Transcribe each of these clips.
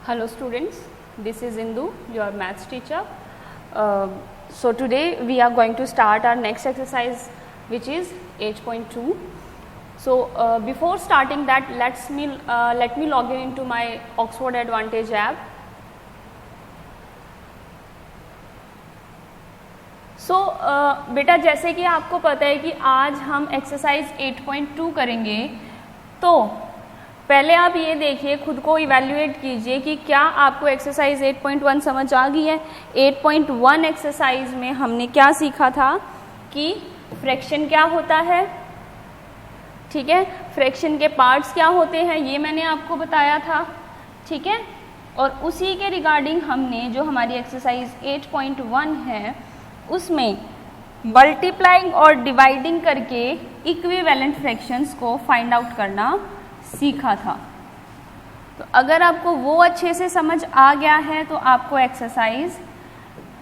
Hello students, this is Indu, your maths teacher. So today we are going to start our next exercise, which is 8.2. So before starting that, let me log in into my Oxford Advantage app. So बेटा जैसे कि आपको पता है कि आज हम exercise 8.2 करेंगे, तो पहले आप ये देखिए, खुद को इवैल्यूएट कीजिए कि क्या आपको एक्सरसाइज 8.1 समझ आ गई है। 8.1 एक्सरसाइज में हमने क्या सीखा था कि फ्रैक्शन क्या होता है, ठीक है, फ्रैक्शन के पार्ट्स क्या होते हैं, ये मैंने आपको बताया था, ठीक है। और उसी के रिगार्डिंग हमने जो हमारी एक्सरसाइज 8.1 है उसमें मल्टीप्लाइंग और डिवाइडिंग करके इक्विवेलेंट फ्रैक्शंस को फाइंड आउट करना सीखा था। तो अगर आपको वो अच्छे से समझ आ गया है तो आपको एक्सरसाइज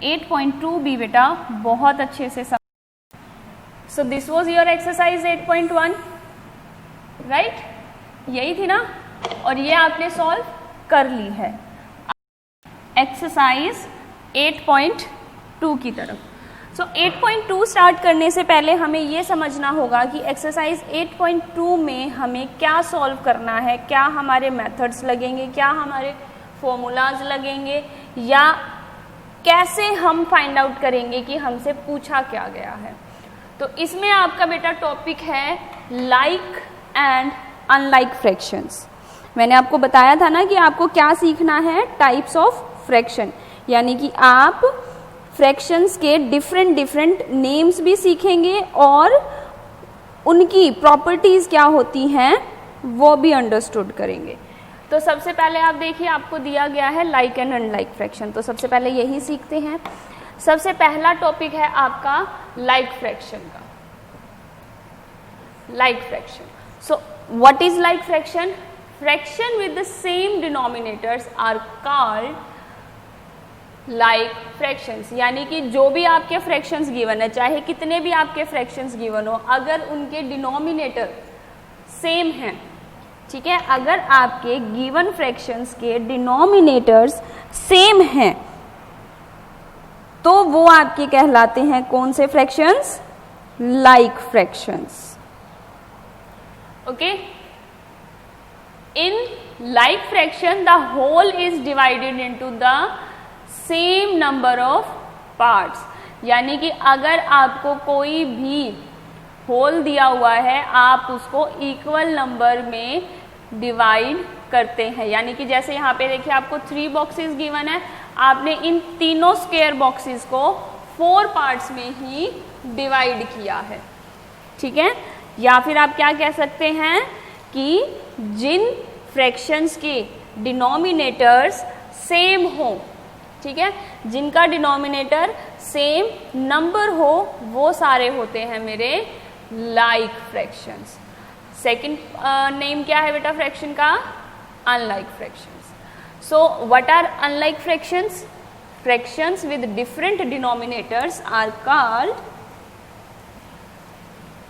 8.2 भी बेटा बहुत अच्छे से समझ। So this was your exercise 8.1, right, यही थी ना, और ये आपने सॉल्व कर ली है। एक्सरसाइज 8.2 की तरफ। सो 8.2 स्टार्ट करने से पहले हमें ये समझना होगा कि एक्सरसाइज 8.2 में हमें क्या सॉल्व करना है, क्या हमारे मेथड्स लगेंगे, क्या हमारे फॉर्मूलाज लगेंगे, या कैसे हम फाइंड आउट करेंगे कि हमसे पूछा क्या गया है। तो इसमें आपका बेटा टॉपिक है लाइक एंड अनलाइक फ्रैक्शंस। मैंने आपको बताया था ना कि आपको क्या सीखना है, टाइप्स ऑफ फ्रैक्शन, यानी कि आप फ्रैक्शंस के डिफरेंट नेम्स भी सीखेंगे और उनकी प्रॉपर्टीज क्या होती हैं वो भी अंडरस्टूड करेंगे। तो सबसे पहले आप देखिए, आपको दिया गया है लाइक एंड अनलाइक फ्रैक्शन, तो सबसे पहले यही सीखते हैं। सबसे पहला टॉपिक है आपका लाइक फ्रैक्शन का। Like fraction, so what is like fraction? Fraction with the same denominators are called like fractions, यानी कि जो भी आपके फ्रैक्शंस गिवन है, चाहे कितने भी आपके फ्रैक्शंस गिवन हो, अगर उनके डिनोमिनेटर सेम हैं, ठीक है, अगर आपके गिवन फ्रैक्शंस के डिनोमिनेटर्स सेम हैं तो वो आपके कहलाते हैं कौन से fractions? Like fractions. Okay, in like fraction the whole is divided into the same number of parts, यानी कि अगर आपको कोई भी होल दिया हुआ है आप उसको इक्वल नंबर में डिवाइड करते हैं। यानी कि जैसे यहाँ पे देखिए आपको 3 बॉक्सेस गिवन है, आपने इन तीनों स्क्वायर बॉक्सेस को 4 पार्ट्स में ही डिवाइड किया है, ठीक है। या फिर आप क्या कह सकते हैं कि जिन फ्रैक्शंस के डिनोमिनेटर्स सेम हो, ठीक है, जिनका डिनोमिनेटर सेम नंबर हो, वो सारे होते हैं मेरे लाइक फ्रैक्शंस। सेकंड नेम क्या है बेटा फ्रैक्शन का? Unlike fractions. So what are unlike fractions? Fractions with different denominators are called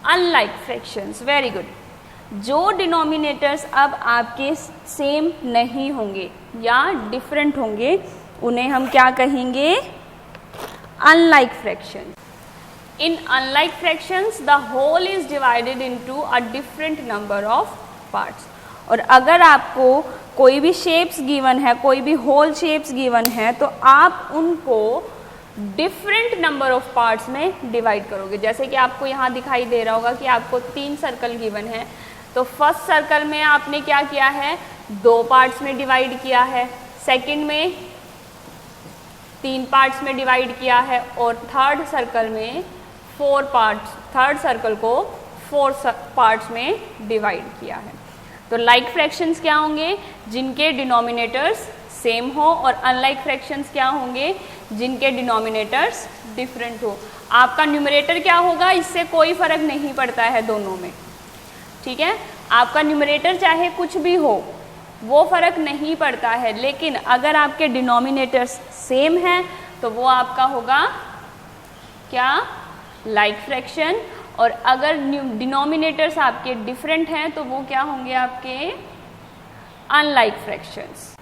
unlike fractions. Very good. जो डिनोमिनेटर्स अब आपके सेम नहीं होंगे या डिफरेंट होंगे उन्हें हम क्या कहेंगे? Unlike fraction. In unlike fractions the whole is divided into a different number of parts. और अगर आपको कोई भी शेप्स गिवन है, कोई भी होल शेप्स गिवन है, तो आप उनको डिफरेंट नंबर ऑफ पार्ट्स में डिवाइड करोगे। जैसे कि आपको यहाँ दिखाई दे रहा होगा कि आपको 3 सर्कल गिवन है, तो फर्स्ट सर्कल में आपने क्या किया है? 2 पार्ट्स में डिवाइड किया है, सेकेंड में 3 पार्ट्स में डिवाइड किया है, और थर्ड सर्कल में 4 पार्ट्स, थर्ड सर्कल को 4 पार्ट्स में डिवाइड किया है। तो लाइक फ्रैक्शंस क्या होंगे? जिनके डिनोमिनेटर्स सेम हो, और अनलाइक फ्रैक्शंस क्या होंगे? जिनके डिनोमिनेटर्स डिफरेंट हो। आपका न्यूमरेटर क्या होगा, इससे कोई फर्क नहीं पड़ता है दोनों में, ठीक है। आपका न्यूमरेटर चाहे कुछ भी हो, वो फर्क नहीं पड़ता है, लेकिन अगर आपके डिनोमिनेटर्स सेम हैं तो वो आपका होगा क्या? Like fraction. और अगर डिनोमिनेटर्स आपके डिफरेंट हैं तो वो क्या होंगे? आपके अनलाइक फ्रैक्शंस।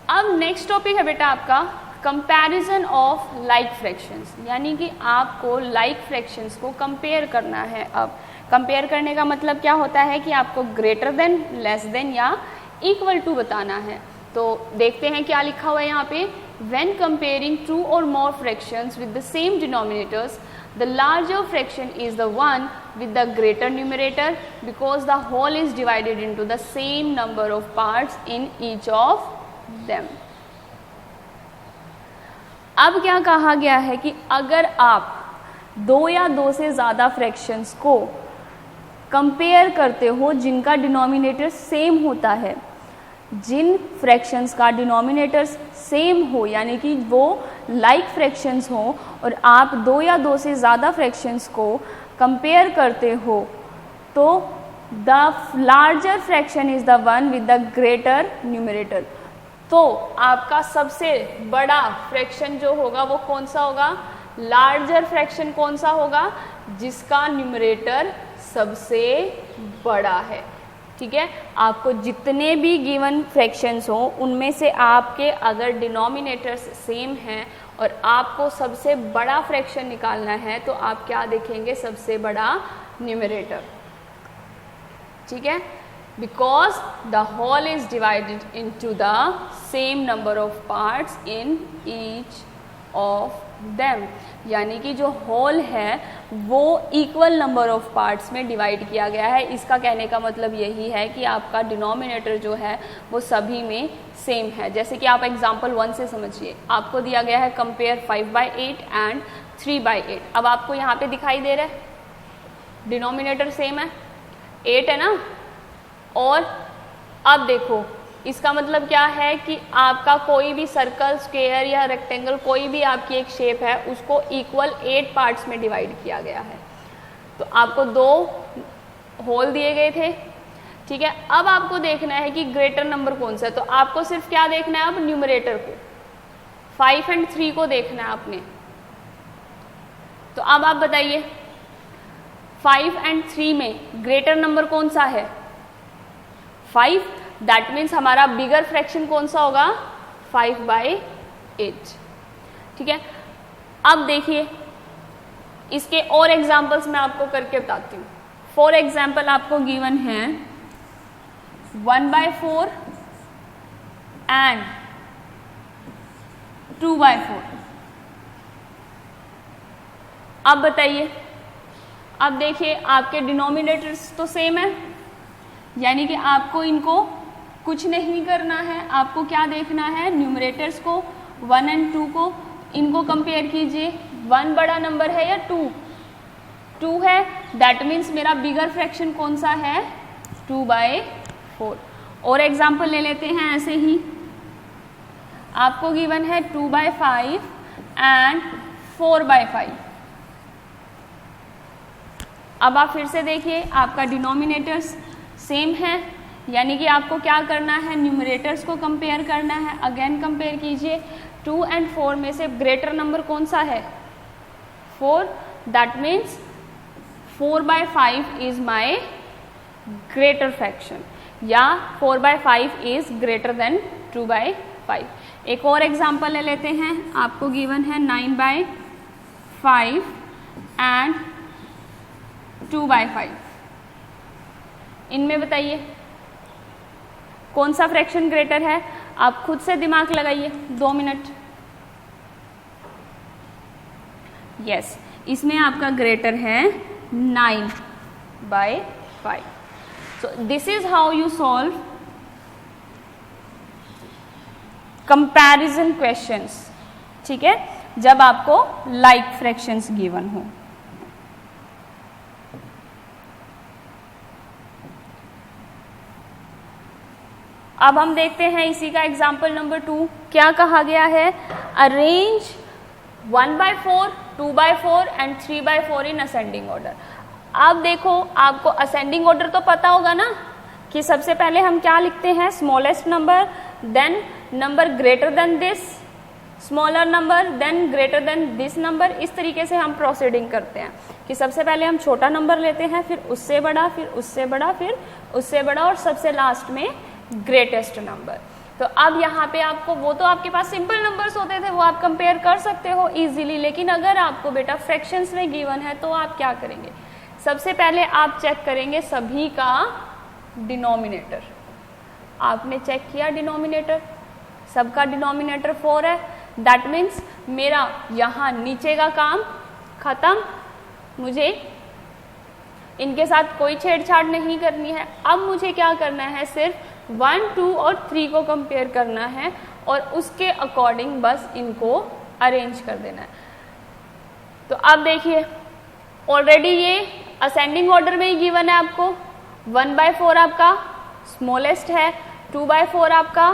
अब नेक्स्ट टॉपिक है बेटा आपका कंपैरिजन ऑफ लाइक फ्रैक्शंस, यानी कि आपको लाइक फ्रैक्शंस को कंपेयर करना है। अब कंपेयर करने का मतलब क्या होता है कि आपको ग्रेटर देन, लेस देन या इक्वल टू बताना है। तो देखते हैं क्या लिखा हुआ है यहाँ पे। When comparing two or more fractions with the same denominators, the larger fraction is the one with the greater numerator because the whole is divided into the same number of parts in each of them. अब क्या कहा गया है कि अगर आप दो या दो से ज़्यादा फ्रैक्शंस को कंपेयर करते हो जिनका डिनोमिनेटर सेम होता है, जिन फ्रैक्शंस का डिनोमिनेटर सेम हो यानी कि वो लाइक फ्रैक्शंस हो, और आप दो या दो से ज़्यादा फ्रैक्शंस को कंपेयर करते हो, तो the larger fraction is the one with the greater numerator. तो आपका सबसे बड़ा फ्रैक्शन जो होगा वो कौन सा होगा? लार्जर फ्रैक्शन कौन सा होगा? जिसका न्यूमरेटर सबसे बड़ा है। ठीक है, आपको जितने भी गिवन फ्रैक्शंस हो उनमें से आपके अगर डिनोमिनेटर्स सेम हैं और आपको सबसे बड़ा फ्रैक्शन निकालना है तो आप क्या देखेंगे? सबसे बड़ा न्यूमरेटर। ठीक है, because the whole is divided into the same number of parts in each of them, यानी कि जो होल है वो इक्वल नंबर ऑफ पार्ट्स में डिवाइड किया गया है। इसका कहने का मतलब यही है कि आपका डिनोमिनेटर जो है वो सभी में सेम है। जैसे कि आप एग्जांपल 1 से समझिए, आपको दिया गया है कंपेयर 5/8 एंड 3/8। अब आपको यहाँ पे दिखाई दे रहा है डिनोमिनेटर सेम है, 8 है ना, और अब देखो इसका मतलब क्या है कि आपका कोई भी सर्कल, स्क्वायर या रेक्टेंगल, कोई भी आपकी एक शेप है उसको इक्वल 8 पार्ट्स में डिवाइड किया गया है। तो आपको 2 होल दिए गए थे। ठीक है, अब आपको देखना है कि ग्रेटर नंबर कौन सा है। तो आपको सिर्फ क्या देखना है? अब न्यूमरेटर को, 5 और 3 को देखना है आपने। तो अब आप बताइए 5 और 3 में ग्रेटर नंबर कौन सा है? 5। दैट मीन्स हमारा बिगर फ्रैक्शन कौन सा होगा? 5/8। ठीक है, अब देखिए इसके और एग्जाम्पल्स मैं आपको करके बताती हूँ। फॉर एग्जाम्पल आपको गिवन है 1/4 एंड 2/4। अब बताइए, अब देखिए आपके डिनोमिनेटर्स तो सेम है, यानी कि आपको इनको कुछ नहीं करना है। आपको क्या देखना है? न्यूमरेटर्स को 1 और 2 को, इनको कंपेयर कीजिए। 1 बड़ा नंबर है या 2 है, दैट मीन्स मेरा बिगर फ्रैक्शन कौन सा है? 2/4। और एग्जाम्पल ले लेते हैं ऐसे ही, आपको गिवन है 2/5 एंड 4/5। अब आप फिर से देखिए आपका डिनोमिनेटर्स सेम है, यानी कि आपको क्या करना है? न्यूमरेटर्स को कंपेयर करना है। अगेन कंपेयर कीजिए, 2 और 4 में से ग्रेटर नंबर कौन सा है? 4। That means 4/5 is my greater fraction, या 4/5 इज ग्रेटर देन 2/5। एक और एग्जांपल ले लेते हैं, आपको गिवन है 9/5 एंड 2/5। इनमें बताइए कौन सा फ्रैक्शन ग्रेटर है? आप खुद से दिमाग लगाइए 2 मिनट। यस, इसमें आपका ग्रेटर है 9/5। So this is how you solve comparison questions. ठीक है, जब आपको लाइक फ्रैक्शंस गिवन हो। अब हम देखते हैं इसी का एग्जाम्पल नंबर 2। क्या कहा गया है? Arrange 1/4, 2/4 and 3/4 in ascending order. अब देखो आपको असेंडिंग ऑर्डर तो पता होगा ना कि सबसे पहले हम क्या लिखते हैं? Smallest number, then number greater than this, smaller number, then greater than this number. इस तरीके से हम प्रोसीडिंग करते हैं कि सबसे पहले हम छोटा नंबर लेते हैं, फिर उससे बड़ा, फिर उससे बड़ा, फिर उससे बड़ा, और सबसे लास्ट में ग्रेटेस्ट नंबर। तो अब यहाँ पे आपको, वो तो आपके पास सिंपल नंबर्स होते थे, वो आप कंपेयर कर सकते हो इजीली, लेकिन अगर आपको बेटा फ्रैक्शंस में गिवन है तो आप क्या करेंगे? सबसे पहले आप चेक करेंगे सभी का डिनोमिनेटर। आपने चेक किया डिनोमिनेटर, सबका डिनोमिनेटर 4 है, दैट मीन्स मेरा यहाँ नीचे का काम खत्म, मुझे इनके साथ कोई छेड़छाड़ नहीं करनी है। अब मुझे क्या करना है? सिर्फ 1, 2 और 3 को कंपेयर करना है और उसके अकॉर्डिंग बस इनको अरेंज कर देना है। तो अब देखिए ऑलरेडी ये असेंडिंग ऑर्डर में ही गिवन है आपको। 1/4 आपका स्मॉलेस्ट है, 2/4 आपका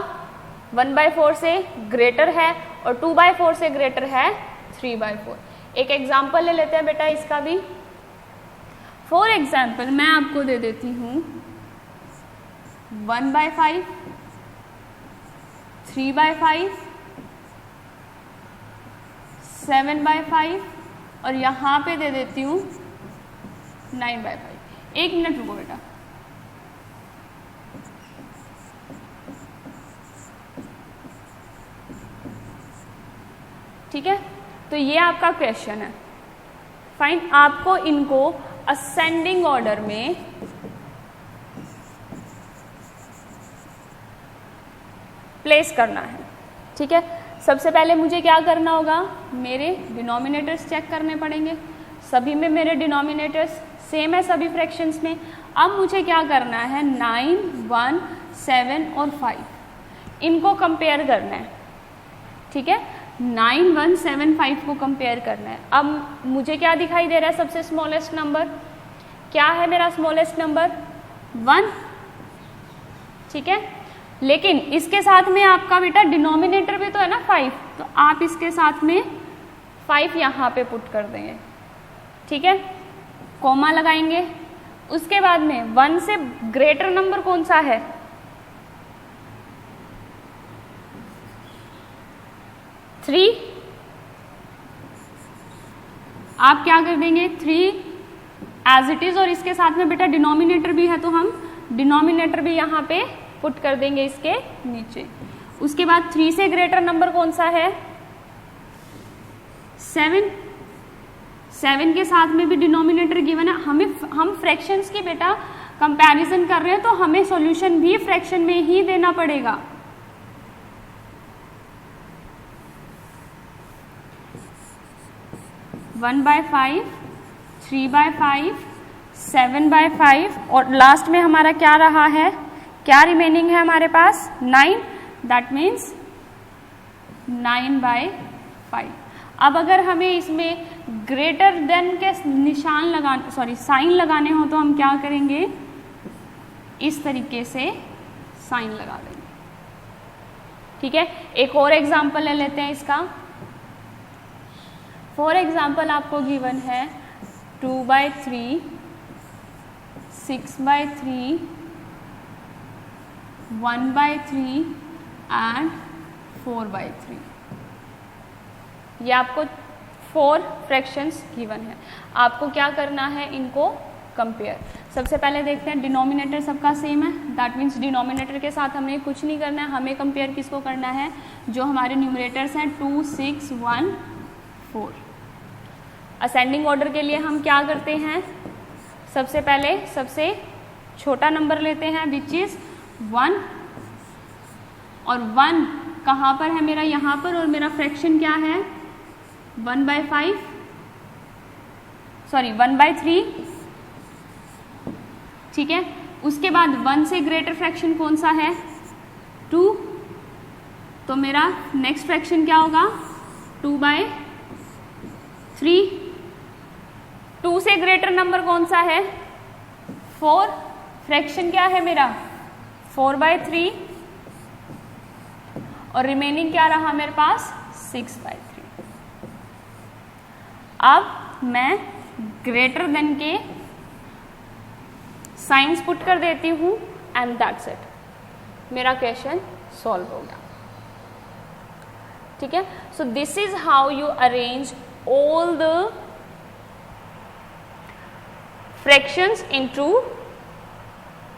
1/4 से ग्रेटर है और 2/4 से ग्रेटर है 3/4। एक एग्जाम्पल ले लेते हैं बेटा इसका भी। फॉर एग्जाम्पल मैं आपको दे देती हूँ 1/5, 3/5, 7/5 और यहाँ पे दे देती हूँ 9/5। 1 मिनट रुको बेटा। ठीक है, तो ये आपका क्वेश्चन है। फाइन, आपको इनको असेंडिंग ऑर्डर में प्लेस करना है। ठीक है, सबसे पहले मुझे क्या करना होगा? मेरे डिनोमिनेटर्स चेक करने पड़ेंगे। सभी में मेरे डिनोमिनेटर्स सेम है सभी फ्रैक्शंस में। अब मुझे क्या करना है? 9, 1, 7 और 5 इनको कंपेयर करना है। ठीक है, 9, 1, 7, 5 को कंपेयर करना है। अब मुझे क्या दिखाई दे रहा है? सबसे स्मॉलेस्ट नंबर क्या है? मेरा स्मॉलेस्ट नंबर 1। ठीक है, लेकिन इसके साथ में आपका बेटा डिनोमिनेटर भी तो है ना 5, तो आप इसके साथ में 5 यहाँ पे पुट कर देंगे। ठीक है, कॉमा लगाएंगे। उसके बाद में 1 से ग्रेटर नंबर कौन सा है? 3। आप क्या कर देंगे? 3 एज इट इज, और इसके साथ में बेटा डिनोमिनेटर भी है तो हम डिनोमिनेटर भी यहाँ पे पुट कर देंगे इसके नीचे। उसके बाद 3 से ग्रेटर नंबर कौन सा है? 7। 7 के साथ में भी डिनोमिनेटर गिवन है। हम फ्रैक्शंस की बेटा कंपैरिजन कर रहे हैं तो हमें सॉल्यूशन भी फ्रैक्शन में ही देना पड़ेगा। वन बाय 5, 3/5, 7/5 और लास्ट में हमारा क्या रहा है? क्या रिमेनिंग है हमारे पास? 9। That means 9/5। अब अगर हमें इसमें ग्रेटर देन के निशान लगाने, साइन लगाने हो तो हम क्या करेंगे? इस तरीके से साइन लगा देंगे। ठीक है, एक और एग्जांपल ले लेते हैं इसका। फॉर एग्जाम्पल आपको गिवन है 2/3, 6/3, 1/3 एंड 4/3। ये आपको 4 फ्रैक्शंस गिवन है। आपको क्या करना है? इनको कंपेयर। सबसे पहले देखते हैं डिनोमिनेटर सबका सेम है, दैट मीन्स डिनोमिनेटर के साथ हमें कुछ नहीं करना है। हमें कंपेयर किसको करना है? जो हमारे न्यूमरेटर्स हैं 2, 6, 1, 4। असेंडिंग ऑर्डर के लिए हम क्या करते हैं? सबसे पहले सबसे छोटा नंबर लेते हैं विच इज 1, और 1 कहाँ पर है मेरा? यहाँ पर, और मेरा फ्रैक्शन क्या है? 1/5, सॉरी 1/3। ठीक है, उसके बाद 1 से ग्रेटर फ्रैक्शन कौन सा है? 2। तो मेरा नेक्स्ट फ्रैक्शन क्या होगा? 2/3। 2 से ग्रेटर नंबर कौन सा है? 4। फ्रैक्शन क्या है मेरा? 4/3 और रिमेनिंग क्या रहा मेरे पास? 6/3। अब मैं ग्रेटर देन के साइंस पुट कर देती हूँ एंड दैट्स इट। मेरा क्वेश्चन सॉल्व हो गया। ठीक है, so this is how you arrange all the fractions into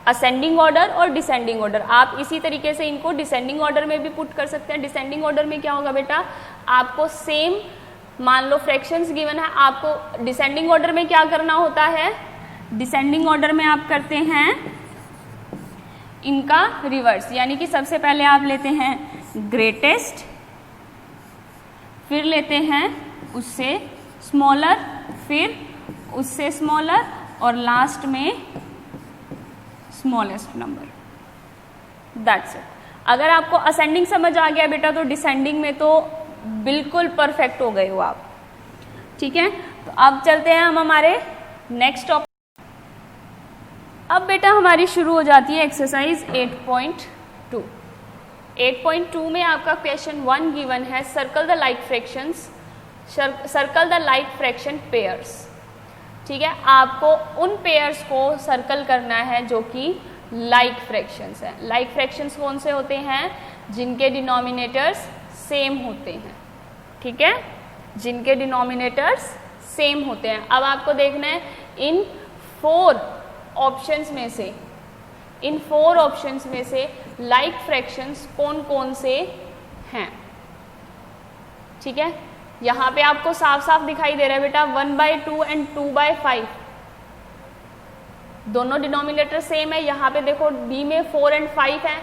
ascending order और डिसेंडिंग ऑर्डर। आप इसी तरीके से इनको डिसेंडिंग ऑर्डर में भी पुट कर सकते हैं। डिसेंडिंग ऑर्डर में क्या होगा बेटा, आपको सेम मान लो फ्रैक्शंस गिवन है, आपको डिसेंडिंग ऑर्डर में क्या करना होता है, डिसेंडिंग ऑर्डर में आप करते हैं इनका रिवर्स, यानी कि सबसे पहले आप लेते हैं ग्रेटेस्ट, फिर लेते हैं उससे स्मॉलर, फिर उससे स्मॉलर और लास्ट में स्मॉलेस्ट नंबर, दैट्स इट। अगर आपको असेंडिंग समझ आ गया बेटा तो डिसेंडिंग में तो बिल्कुल परफेक्ट हो गए हो आप, ठीक है। तो अब चलते हैं हम हमारे नेक्स्ट टॉपिक। अब बेटा हमारी शुरू हो जाती है एक्सरसाइज 8.2। 8.2 में आपका क्वेश्चन 1 गिवन है, circle the like fractions, circle the like fraction pairs, ठीक है। आपको उन पेयर्स को सर्कल करना है जो कि लाइक फ्रैक्शंस हैं। लाइक फ्रैक्शंस कौन से होते हैं, जिनके डिनोमिनेटर्स सेम होते हैं, ठीक है, जिनके डिनोमिनेटर्स सेम होते हैं। अब आपको देखना है इन 4 ऑप्शंस में से, इन 4 ऑप्शंस में से लाइक फ्रैक्शंस कौन कौन से हैं, ठीक है। यहां पे आपको साफ साफ दिखाई दे रहा है बेटा 1/2 एंड 2/5, दोनों डिनोमिनेटर सेम है। यहाँ पे देखो B में 4 एंड 5 है,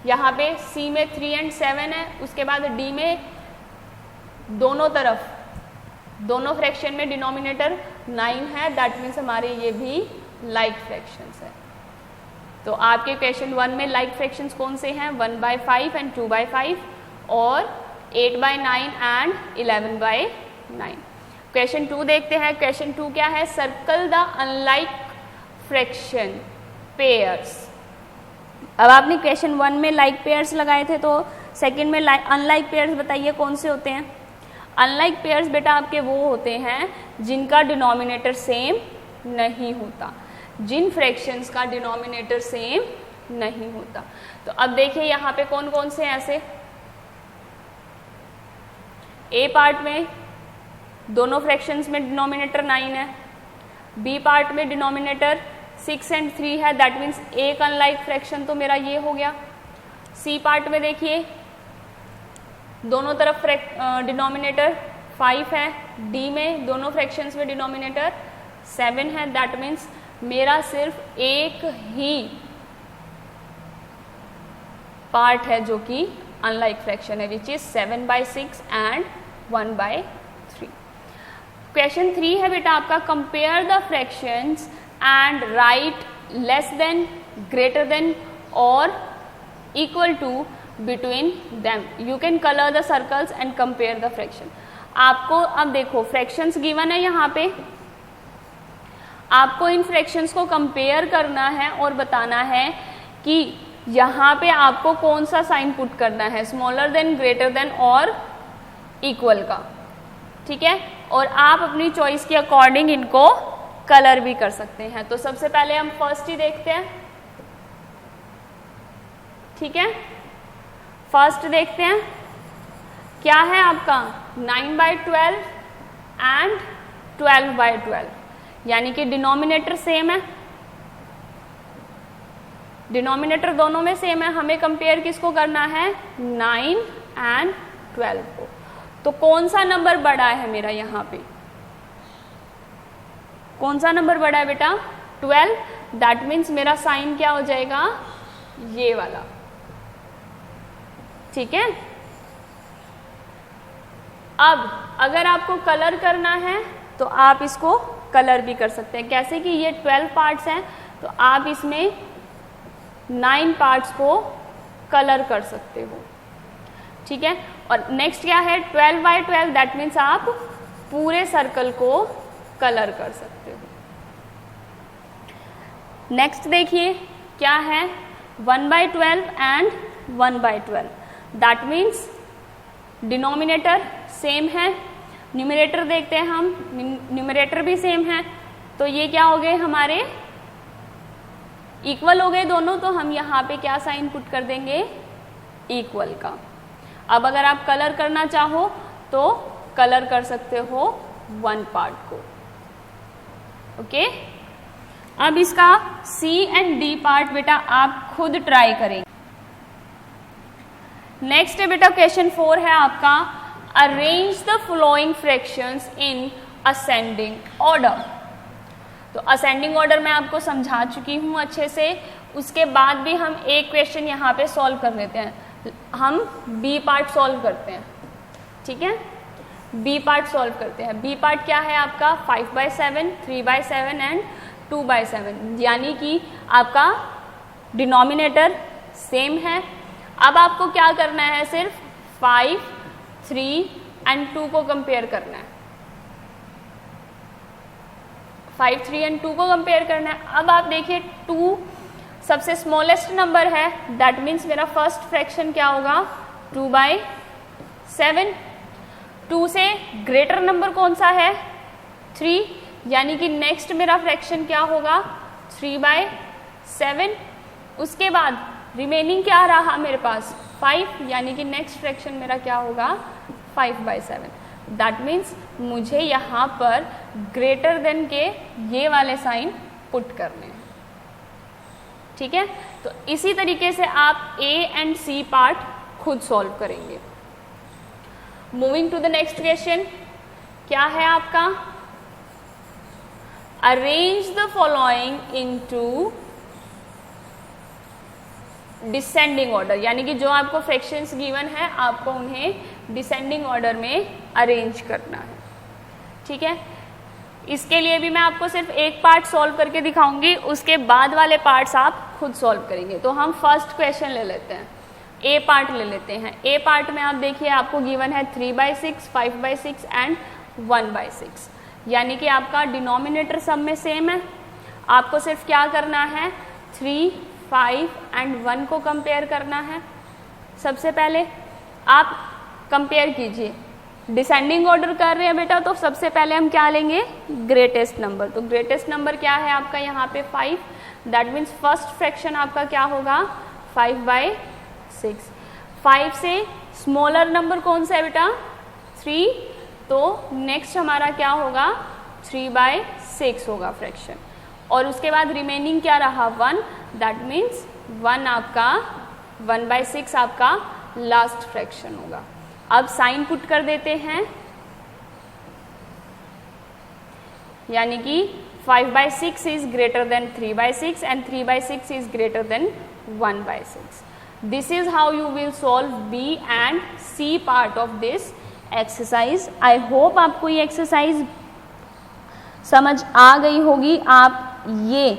यहाँ पे C में 3 एंड 7 है, उसके बाद D में दोनों तरफ, दोनों फ्रैक्शन में डिनोमिनेटर 9 है, दैट मीन्स हमारे ये भी लाइक फ्रैक्शंस है। तो आपके क्वेश्चन 1 में लाइक फ्रैक्शंस कौन से हैं, 1/5 एंड 2/5 और 8/9 एंड 11/9। क्वेश्चन 2 देखते हैं। क्वेश्चन 2 क्या है, circle the unlike fraction pairs. अब आपने क्वेश्चन 1 में लाइक पेयर्स लगाए थे, तो सेकंड में अनलाइक पेयर्स बताइए कौन से होते हैं। अनलाइक पेयर्स बेटा आपके वो होते हैं जिनका डिनोमिनेटर सेम नहीं होता, जिन फ्रैक्शंस का डिनोमिनेटर सेम नहीं होता। तो अब देखिए यहाँ पे कौन कौन से ऐसे, ए पार्ट में दोनों फ्रैक्शंस में डिनोमिनेटर 9 है, बी पार्ट में डिनोमिनेटर 6 एंड 3 है, दैट मीन्स एक अनलाइक फ्रैक्शन तो मेरा ये हो गया। सी पार्ट में देखिए दोनों तरफ डिनोमिनेटर 5 है, डी में दोनों फ्रैक्शंस में डिनोमिनेटर 7 है, दैट मीन्स मेरा सिर्फ एक ही पार्ट है जो कि अनलाइक फ्रैक्शन है, विच इज 7/6 एंड 1/3। क्वेश्चन 3 है बेटा आपका, compare the fractions and write less than, greater than or equal to between them. You can colour the circles and compare the fraction. आपको अब देखो फ्रैक्शंस गिवन है, यहाँ पे आपको इन फ्रैक्शंस को कंपेयर करना है और बताना है कि यहाँ पे आपको कौन सा साइन पुट करना है, smaller than, greater than or equal का, ठीक है। और आप अपनी चॉइस के अकॉर्डिंग इनको कलर भी कर सकते हैं। तो सबसे पहले हम फर्स्ट ही देखते हैं, ठीक है। फर्स्ट देखते हैं क्या है आपका 9/12 एंड 12/12, यानी कि डिनोमिनेटर सेम है, डिनोमिनेटर दोनों में सेम है। हमें कंपेयर किसको करना है, 9 एंड 12 को। तो कौन सा नंबर बड़ा है मेरा, यहाँ पे कौन सा नंबर बड़ा है बेटा, 12, दैट मीन्स मेरा साइन क्या हो जाएगा, ये वाला, ठीक है। अब अगर आपको कलर करना है तो आप इसको कलर भी कर सकते हैं। कैसे कि ये 12 पार्ट्स हैं, तो आप इसमें 9 पार्ट्स को कलर कर सकते हो, ठीक है। और नेक्स्ट क्या है 12/12, दैट मीन्स आप पूरे सर्कल को कलर कर सकते हो। नेक्स्ट देखिए क्या है 1/12 and 1/12, that means denominator same है, न्यूमरेटर देखते हैं हम, न्यूमरेटर भी सेम है, तो ये क्या हो गए हमारे इक्वल हो गए दोनों। तो हम यहाँ पे क्या साइन पुट कर देंगे, इक्वल का। अब अगर आप कलर करना चाहो तो कलर कर सकते हो 1 पार्ट को, ओके। अब इसका सी एंड डी पार्ट बेटा आप खुद ट्राई करेंगे। नेक्स्ट है बेटा क्वेश्चन 4 है आपका, arrange the following fractions in ascending order. तो असेंडिंग ऑर्डर मैं आपको समझा चुकी हूँ अच्छे से, उसके बाद भी हम एक क्वेश्चन यहाँ पे सॉल्व कर लेते हैं। हम बी पार्ट सॉल्व करते हैं, ठीक है, बी पार्ट सॉल्व करते हैं। बी पार्ट क्या है आपका 5/7, 3/7 एंड 2/7, यानी कि आपका डिनोमिनेटर सेम है। अब आपको क्या करना है, सिर्फ 5, 3 एंड 2 को कंपेयर करना है। 5, 3 एंड 2 को कंपेयर करना है। अब आप देखिए 2 सबसे स्मॉलेस्ट नंबर है, दैट मीन्स मेरा फर्स्ट फ्रैक्शन क्या होगा 2/7। 2 से ग्रेटर नंबर कौन सा है 3, यानी कि नेक्स्ट मेरा फ्रैक्शन क्या होगा 3/7। उसके बाद रिमेनिंग क्या रहा मेरे पास 5, यानी कि नेक्स्ट फ्रैक्शन मेरा क्या होगा 5/7। दैट मीन्स मुझे यहाँ पर ग्रेटर देन के ये वाले साइन पुट करने हैं, ठीक है। तो इसी तरीके से आप ए एंड सी पार्ट खुद सॉल्व करेंगे। Moving to the next question, क्या है आपका, arrange the following into descending order, यानी कि जो आपको फ्रैक्शंस गिवन है आपको उन्हें डिसेंडिंग ऑर्डर में अरेंज करना है, ठीक है। इसके लिए भी मैं आपको सिर्फ एक पार्ट सॉल्व करके दिखाऊंगी, उसके बाद वाले पार्ट्स आप खुद सॉल्व करेंगे। तो हम फर्स्ट क्वेश्चन ले लेते हैं, ए पार्ट ले लेते हैं। ए पार्ट में आप देखिए आपको गिवन है 3/6, 5/6 एंड 1/6, यानी कि आपका डिनोमिनेटर सब में सेम है। आपको सिर्फ क्या करना है 3, 5 एंड 1 को कंपेयर करना है। सबसे पहले आप कंपेयर कीजिए, डिसेंडिंग ऑर्डर कर रहे हैं बेटा, तो सबसे पहले हम क्या लेंगे ग्रेटेस्ट नंबर। तो ग्रेटेस्ट नंबर क्या है आपका यहाँ पे 5, दैट मीन्स फर्स्ट फ्रैक्शन आपका क्या होगा 5/6। 5 से स्मॉलर नंबर कौन सा है बेटा 3, तो नेक्स्ट हमारा क्या होगा 3/6 होगा फ्रैक्शन। और उसके बाद रिमेनिंग क्या रहा 1, दैट मीन्स 1 आपका 1/6 आपका लास्ट फ्रैक्शन होगा। अब साइन पुट कर देते हैं, यानी कि 5/6 is greater than 3/6 and 3/6 is greater than 1/6। This is how you will solve B and C part of this exercise. I hope आपको ये एक्सरसाइज समझ आ गई होगी। आप ये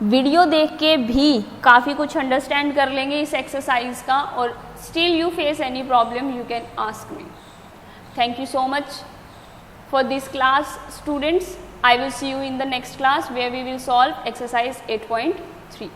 वीडियो देख के भी काफ़ी कुछ अंडरस्टैंड कर लेंगे इस एक्सरसाइज का, और still you face any problem you can ask me. Thank you so much for this class students. I will see you in the next class where we will solve exercise 8.3.